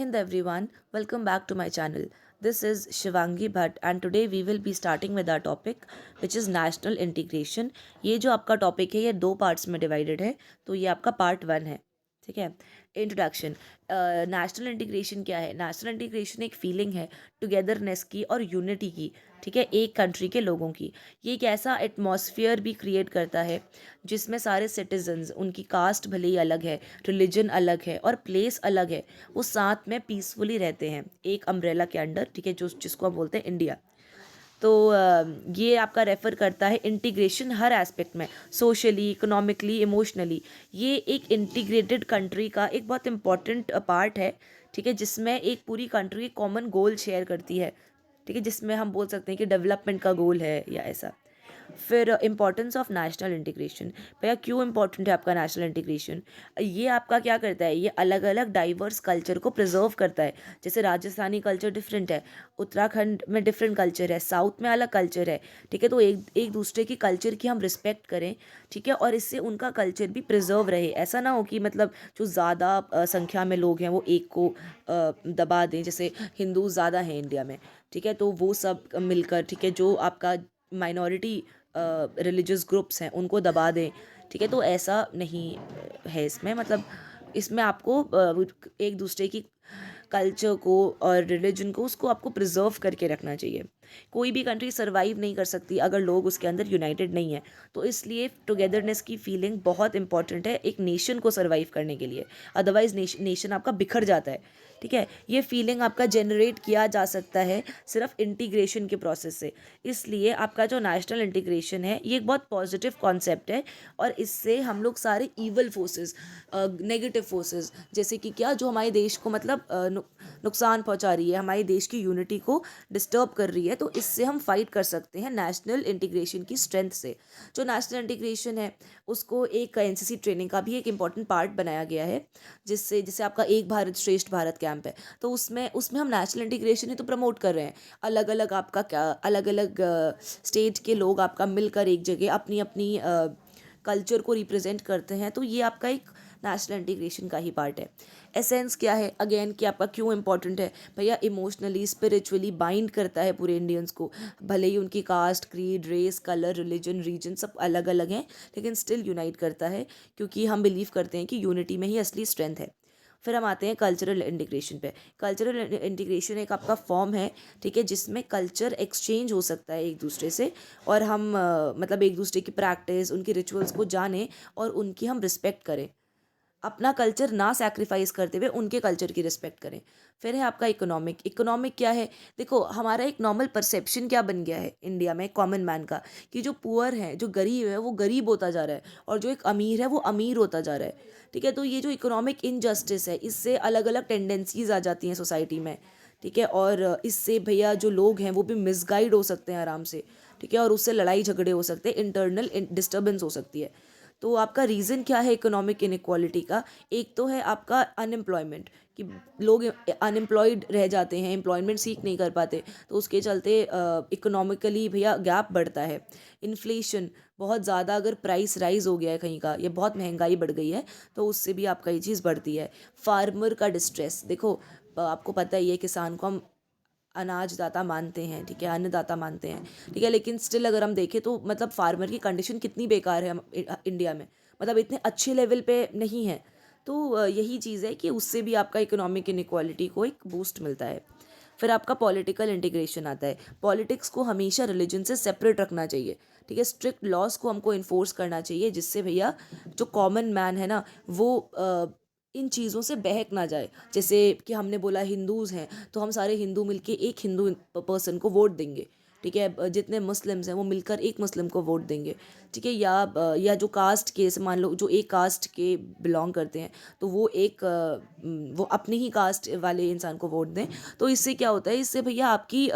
Hind everyone, welcome back to my channel. This is Shivangi Bhatt and today we will be starting with our topic which is national integration. ये जो आपका topic है ये दो parts में divided है, तो ये आपका पार्ट 1 है. ठीक है. इंट्रोडक्शन. नेशनल इंटीग्रेशन क्या है? नेशनल इंटीग्रेशन एक फीलिंग है टुगेदरनेस की और यूनिटी की. ठीक है, एक कंट्री के लोगों की. ये एक ऐसा एटमॉस्फेयर भी क्रिएट करता है जिसमें सारे सिटीजन्स, उनकी कास्ट भले ही अलग है, रिलीजन अलग है और प्लेस अलग है, वो साथ में पीसफुली रहते हैं एक अम्ब्रेला के अंडर. ठीक है, जो जिसको हम बोलते हैं इंडिया. तो ये आपका रेफ़र करता है इंटीग्रेशन हर एस्पेक्ट में, सोशली, इकोनॉमिकली, इमोशनली. ये एक इंटीग्रेटेड कंट्री का एक बहुत इंपॉर्टेंट पार्ट है. ठीक है, जिसमें एक पूरी कंट्री कॉमन गोल शेयर करती है. ठीक है, जिसमें हम बोल सकते हैं कि डेवलपमेंट का गोल है या ऐसा. फिर इम्पॉर्टेंस ऑफ नेशनल इंटीग्रेशन. भैया क्यों इम्पॉर्टेंट है आपका नेशनल इंटीग्रेशन? ये आपका क्या करता है, ये अलग अलग डाइवर्स कल्चर को प्रिजर्व करता है. जैसे राजस्थानी कल्चर डिफरेंट है, उत्तराखंड में डिफरेंट कल्चर है, साउथ में अलग कल्चर है. ठीक है, तो एक एक दूसरे की कल्चर की हम रिस्पेक्ट करें. ठीक है, और इससे उनका कल्चर भी प्रिजर्व रहे. ऐसा ना हो कि मतलब जो ज़्यादा संख्या में लोग हैं वो एक को दबा दें. जैसे हिंदू ज़्यादा हैं इंडिया में. ठीक है, तो वो सब मिलकर, ठीक है, जो आपका माइनॉरिटी रिलीजियस ग्रुप्स हैं उनको दबा दें. ठीक है, तो ऐसा नहीं है इसमें. मतलब इसमें आपको एक दूसरे की कल्चर को और रिलीजन को, उसको आपको प्रिजर्व करके रखना चाहिए. कोई भी कंट्री सर्वाइव नहीं कर सकती अगर लोग उसके अंदर यूनाइटेड नहीं है. तो इसलिए टुगेदरनेस की फीलिंग बहुत इंपॉर्टेंट है एक नेशन को सर्वाइव करने के लिए. अदरवाइज नेशन आपका बिखर जाता है. ठीक है, ये फीलिंग आपका जनरेट किया जा सकता है सिर्फ इंटीग्रेशन के प्रोसेस से. इसलिए आपका जो नेशनल इंटीग्रेशन है ये एक बहुत पॉजिटिव कॉन्सेप्ट है. और इससे हम लोग सारे ईवल फोर्सेस, नेगेटिव फोर्सेस, जैसे कि क्या, जो हमारे देश को मतलब नुकसान पहुंचा रही है, हमारे देश की यूनिटी को डिस्टर्ब कर रही है, तो इससे हम फाइट कर सकते हैं नेशनल इंटीग्रेशन की स्ट्रेंथ से. जो नेशनल इंटीग्रेशन है उसको एक एनसीसी ट्रेनिंग का भी एक इम्पॉर्टेंट पार्ट बनाया गया है. जिससे जैसे आपका एक भारत श्रेष्ठ भारत कैंप है, तो उसमें उसमें हम नेशनल इंटीग्रेशन ही तो प्रमोट कर रहे हैं. अलग अलग आपका क्या, अलग अलग स्टेट के लोग आपका मिलकर एक जगह अपनी अपनी कल्चर को रिप्रेजेंट करते हैं. तो ये आपका एक नेशनल इंटीग्रेशन का ही पार्ट है. एसेंस क्या है अगेन, कि आपका क्यों इंपॉर्टेंट है? भैया इमोशनली, स्पिरिचुअली बाइंड करता है पूरे इंडियंस को. भले ही उनकी caste, creed, race, colour, religion, region सब अलग अलग हैं, लेकिन स्टिल यूनाइट करता है, क्योंकि हम बिलीव करते हैं कि यूनिटी में ही असली स्ट्रेंथ है. फिर हम आते हैं कल्चरल इंटीग्रेशन पे. कल्चरल इंटीग्रेशन एक आपका फॉर्म है. ठीक है, जिसमें कल्चर एक्सचेंज हो सकता है एक दूसरे से, और हम मतलब एक दूसरे की प्रैक्टिस, उनकी रिचुअल्स को जानें और उनकी हम रिस्पेक्ट करें. अपना कल्चर ना सैक्रिफाइस करते हुए उनके कल्चर की रिस्पेक्ट करें. फिर है आपका इकोनॉमिक. इकोनॉमिक क्या है? देखो, हमारा एक नॉर्मल परसेप्शन क्या बन गया है इंडिया में कॉमन मैन का, कि जो पुअर है, जो गरीब है, वो गरीब होता जा रहा है, और जो एक अमीर है वो अमीर होता जा रहा है. ठीक है, तो ये जो इकोनॉमिक इनजस्टिस है, इससे अलग अलग टेंडेंसीज आ जाती हैं सोसाइटी में. ठीक है, और इससे भैया जो लोग हैं वो भी मिसगाइड हो सकते हैं आराम से. ठीक है, और उससे लड़ाई झगड़े हो सकते हैं, इंटरनल डिस्टर्बेंस हो सकती है. तो आपका रीज़न क्या है इकोनॉमिक इनइक्वालिटी का? एक तो है आपका अनएम्प्लॉयमेंट, कि लोग अनएम्प्लॉयड रह जाते हैं, एम्प्लॉयमेंट सीख नहीं कर पाते, तो उसके चलते इकोनॉमिकली भैया गैप बढ़ता है. इन्फ्लेशन बहुत ज़्यादा, अगर प्राइस राइज हो गया है कहीं का, ये बहुत महंगाई बढ़ गई है, तो उससे भी आपका ये चीज़ बढ़ती है. फार्मर का डिस्ट्रेस. देखो, आपको पता ही है किसान को हम अनाजदाता मानते हैं. ठीक है, अन्नदाता मानते हैं. ठीक है, लेकिन स्टिल अगर हम देखें तो मतलब फार्मर की कंडीशन कितनी बेकार है इंडिया में, मतलब इतने अच्छे लेवल पे नहीं है. तो यही चीज़ है कि उससे भी आपका इकोनॉमिक इनइक्वालिटी को एक बूस्ट मिलता है. फिर आपका पॉलिटिकल इंटीग्रेशन आता है. पॉलिटिक्स को हमेशा रिलीजन से सेपरेट रखना चाहिए. ठीक है, स्ट्रिक्ट लॉज को हमको इन्फोर्स करना चाहिए, जिससे भैया जो कॉमन मैन है ना, वो इन चीज़ों से बहक ना जाए. जैसे कि हमने बोला हिंदूज़ हैं, तो हम सारे हिंदू मिलके एक हिंदू पर्सन को वोट देंगे. ठीक है, जितने मुस्लिम्स हैं वो मिलकर एक मुस्लिम को वोट देंगे. ठीक है, या जो कास्ट के से मान लो, जो एक कास्ट के बिलोंग करते हैं, तो वो अपनी ही कास्ट वाले इंसान को वोट दें. तो इससे क्या होता है, इससे भैया आपकी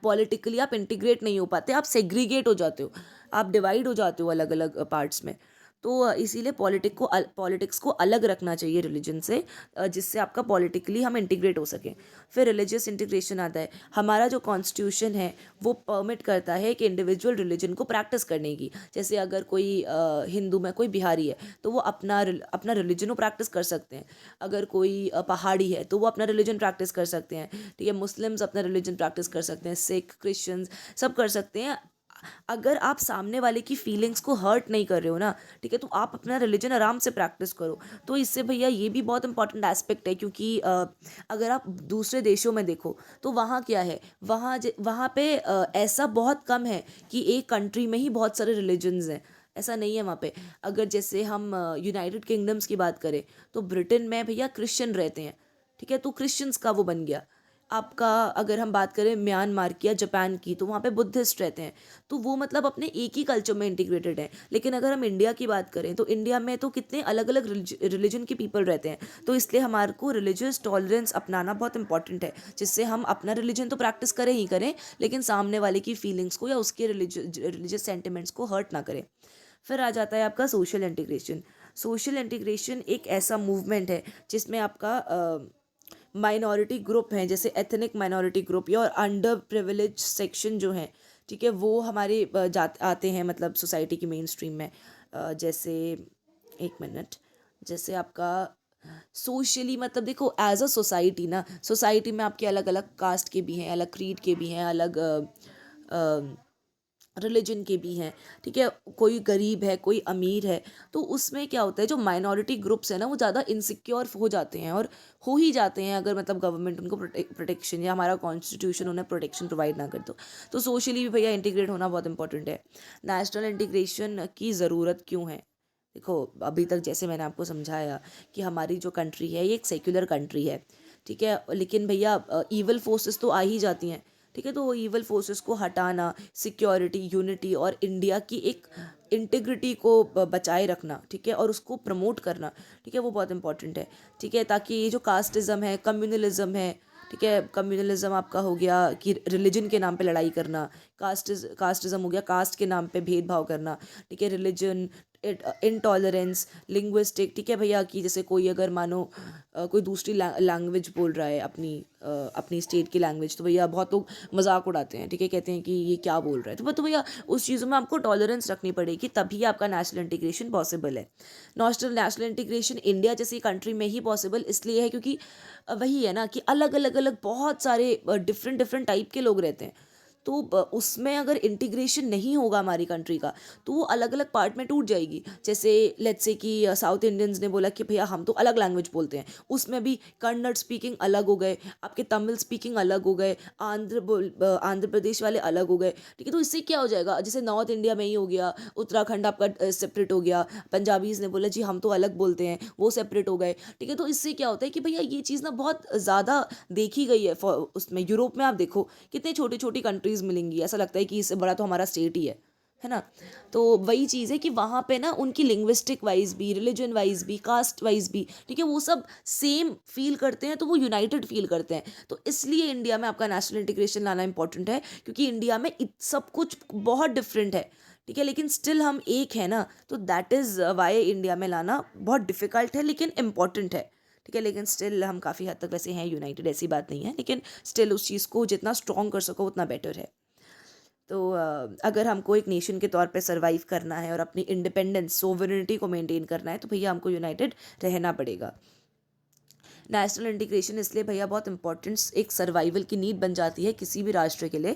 पॉलिटिकली आप इंटीग्रेट नहीं हो पाते, आप सेग्रीगेट हो जाते हो, आप डिवाइड हो जाते हो अलग अलग पार्ट्स में. तो इसीलिए पॉलिटिक्स को अलग रखना चाहिए रिलीजन से, जिससे आपका पॉलिटिकली हम इंटीग्रेट हो सकें। फिर रिलीजियस इंटीग्रेशन आता है। हमारा जो कॉन्स्टिट्यूशन है वो परमिट करता है कि इंडिविजुअल रिलीजन को प्रैक्टिस करने की। जैसे अगर कोई हिंदू में कोई बिहारी है तो वो अपना रिलीजन वो प्रैक्टिस कर सकते हैं। अगर कोई पहाड़ी है तो वो अपना रिलीजन प्रैक्टिस कर सकते हैं। ठीक है, मुस्लिम्स अपना रिलीजन प्रैक्टिस कर सकते हैं, सिख, क्रिश्चियंस सब कर सकते हैं। अगर आप सामने वाले की फीलिंग्स को हर्ट नहीं कर रहे हो ना, ठीक है, तो आप अपना रिलीजन आराम से प्रैक्टिस करो। तो इससे भैया ये भी बहुत इंपॉर्टेंट एस्पेक्ट है, क्योंकि अगर आप दूसरे देशों में देखो तो वहाँ क्या है, वहाँ पे ऐसा बहुत कम है कि एक कंट्री में ही बहुत सारे रिलीजन्स हैं। ऐसा नहीं है वहाँ पे। अगर जैसे हम यूनाइटेड किंगडम्स की बात करें तो ब्रिटेन में भैया क्रिश्चियन रहते हैं। ठीक है, तो क्रिश्चियंस का वो बन गया। आपका अगर हम बात करें म्यांमार की या जापान की तो वहाँ पे बुद्धिस्ट रहते हैं। तो वो मतलब अपने एक ही कल्चर में इंटीग्रेटेड है। लेकिन अगर हम इंडिया की बात करें तो इंडिया में तो कितने अलग अलग रिलीजन के पीपल रहते हैं। तो इसलिए हमारे को रिलीजियस टॉलरेंस अपनाना बहुत इंपॉर्टेंट है, जिससे हम अपना रिलीजन तो प्रैक्टिस करें ही करें, लेकिन सामने वाले की फीलिंग्स को या उसके रिलीजियस सेंटिमेंट्स को हर्ट ना करें। फिर आ जाता है आपका सोशल इंटीग्रेशन। सोशल इंटीग्रेशन एक ऐसा मूवमेंट है जिसमें आपका माइनॉरिटी ग्रुप हैं, जैसे एथनिक माइनॉरिटी ग्रुप या और अंडर प्रिविलेज सेक्शन जो हैं, ठीक है, वो हमारे आते हैं मतलब सोसाइटी की मेन स्ट्रीम में। जैसे एक मिनट, जैसे आपका सोशली मतलब देखो एज अ सोसाइटी ना, सोसाइटी में आपके अलग अलग कास्ट के भी हैं, अलग क्रीड के भी हैं, अलग रिलीजन के भी हैं। ठीक है, कोई गरीब है, कोई अमीर है। तो उसमें क्या होता है, जो माइनॉरिटी ग्रुप्स हैं ना वो ज़्यादा इनसिक्योर हो जाते हैं, और हो ही जाते हैं अगर मतलब गवर्नमेंट उनको प्रोटेक्शन या हमारा कॉन्स्टिट्यूशन उन्हें प्रोटेक्शन प्रोवाइड ना कर तो सोशली भी भैया इंटीग्रेट होना बहुत इंपॉर्टेंट है। नेशनल इंटीग्रेशन की ज़रूरत क्यों है? देखो, अभी तक जैसे मैंने आपको समझाया कि हमारी जो कंट्री है ये एक सेक्युलर कंट्री है। ठीक है, लेकिन भैया ईवल फोर्सेस तो आ ही जाती हैं। ठीक है, तो वो ईवल फोर्सेस को हटाना, सिक्योरिटी, यूनिटी और इंडिया की एक इंटीग्रिटी को बचाए रखना, ठीक है, और उसको प्रमोट करना, ठीक है, वो बहुत इंपॉर्टेंट है। ठीक है, ताकि ये जो कास्टिज़म है, कम्युनलिज्म है, ठीक है, कम्युनलिज्म आपका हो गया कि रिलीजन के नाम पे लड़ाई करना, कास्टिज़म हो गया कास्ट के नाम पे भेदभाव करना, ठीक है, रिलीजन इंटॉलरेंस, लिंग्विस्टिक, ठीक है भैया, कि जैसे कोई अगर मानो कोई दूसरी लैंग्वेज बोल रहा है अपनी स्टेट की लैंग्वेज, तो भैया बहुत लोग मजाक उड़ाते हैं। ठीक है, कहते हैं कि ये क्या बोल रहा है। तो भैया उस चीज़ों में आपको टॉलरेंस रखनी पड़ेगी, तभी आपका नेशनल इंटीग्रेशन पॉसिबल है। नेशनल इंटीग्रेशन इंडिया जैसी कंट्री में ही पॉसिबल इसलिए है क्योंकि वही है ना कि अलग अलग अलग बहुत सारे डिफरेंट डिफरेंट टाइप के लोग रहते हैं। तो उसमें अगर इंटीग्रेशन नहीं होगा हमारी कंट्री का तो वो अलग अलग पार्ट में टूट जाएगी। जैसे लेट्स से कि साउथ इंडियंस ने बोला कि भैया हम तो अलग लैंग्वेज बोलते हैं, उसमें भी कन्नड़ स्पीकिंग अलग हो गए, आपके तमिल स्पीकिंग अलग हो गए, आंध्र प्रदेश वाले अलग हो गए। ठीक है, तो इससे क्या हो जाएगा, जैसे नॉर्थ इंडिया में ही हो गया, उत्तराखंड आपका सेपरेट हो गया, पंजाबीज ने बोला जी हम तो अलग बोलते हैं, वो सेपरेट हो गए। ठीक है, तो इससे क्या होता है कि भैया ये चीज़ ना बहुत ज़्यादा देखी गई है। उसमें यूरोप में आप देखो कितनी छोटी छोटी कंट्रीज़ मिलेंगी, ऐसा लगता है कि इससे बड़ा तो हमारा स्टेट ही है ना। तो वही चीज़ है कि वहाँ पे ना उनकी लिंग्विस्टिक वाइज भी, रिलीजन वाइज भी, कास्ट वाइज भी, ठीक है, वो सब सेम फील करते हैं, तो वो यूनाइटेड फील करते हैं। तो इसलिए इंडिया में आपका नेशनल इंटीग्रेशन लाना इंपॉर्टेंट है, क्योंकि इंडिया में सब कुछ बहुत डिफरेंट है। ठीक है, लेकिन स्टिल हम एक है ना, तो दैट इज़ वाई इंडिया में लाना बहुत डिफ़िकल्ट है लेकिन इम्पॉर्टेंट है। ठीक है, लेकिन स्टिल हम काफ़ी हद तक वैसे हैं यूनाइटेड, ऐसी बात नहीं है, लेकिन स्टिल उस चीज़ को जितना स्ट्रॉन्ग कर सको उतना बेटर है। तो अगर हमको एक नेशन के तौर पे सरवाइव करना है और अपनी इंडिपेंडेंस, सोवरेनिटी को मेंटेन करना है, तो भैया हमको यूनाइटेड रहना पड़ेगा। नेशनल इंटीग्रेशन इसलिए भैया बहुत इंपॉर्टेंट एक सर्वाइवल की नीड बन जाती है किसी भी राष्ट्र के लिए,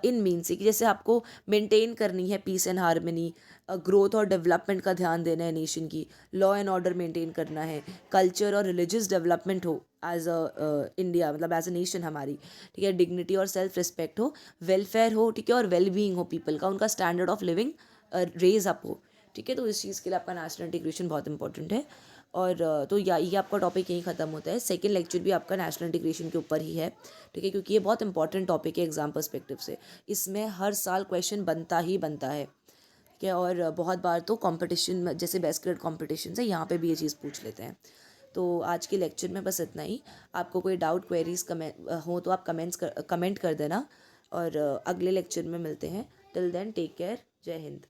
इन मीन से कि जैसे आपको मेंटेन करनी है पीस एंड हारमनी, ग्रोथ और डेवलपमेंट का ध्यान देना है नेशन की, लॉ एंड ऑर्डर मेंटेन करना है, कल्चर और रिलीजियस डेवलपमेंट हो एज अ इंडिया, मतलब एज अ नेशन हमारी, ठीक है, डिग्निटी और सेल्फ रिस्पेक्ट हो, वेलफेयर हो, ठीक है, और वेल बीइंग हो पीपल का, उनका standard of living raise up हो। ठीक है, तो इस चीज़ के लिए आपका नेशनल इंटीग्रेशन बहुत इंपॉर्टेंट है। और तो या ये आपका टॉपिक यहीं ख़त्म होता है। सेकंड लेक्चर भी आपका नेशनल इंटीग्रेशन के ऊपर ही है। ठीक है, क्योंकि ये बहुत इंपॉर्टेंट टॉपिक है एग्जाम पर्सपेक्टिव से, इसमें हर साल क्वेश्चन बनता ही बनता है। ठीक है, और बहुत बार तो कंपटीशन में जैसे बेस्ट ग्रेड कॉम्पिटिशन है, यहाँ पे भी ये चीज़ पूछ लेते हैं। तो आज के लेक्चर में बस इतना ही। आपको कोई डाउट, क्वेरीज हो तो आप कमेंट कर देना, और अगले लेक्चर में मिलते हैं। टिल देन टेक केयर, जय हिंद।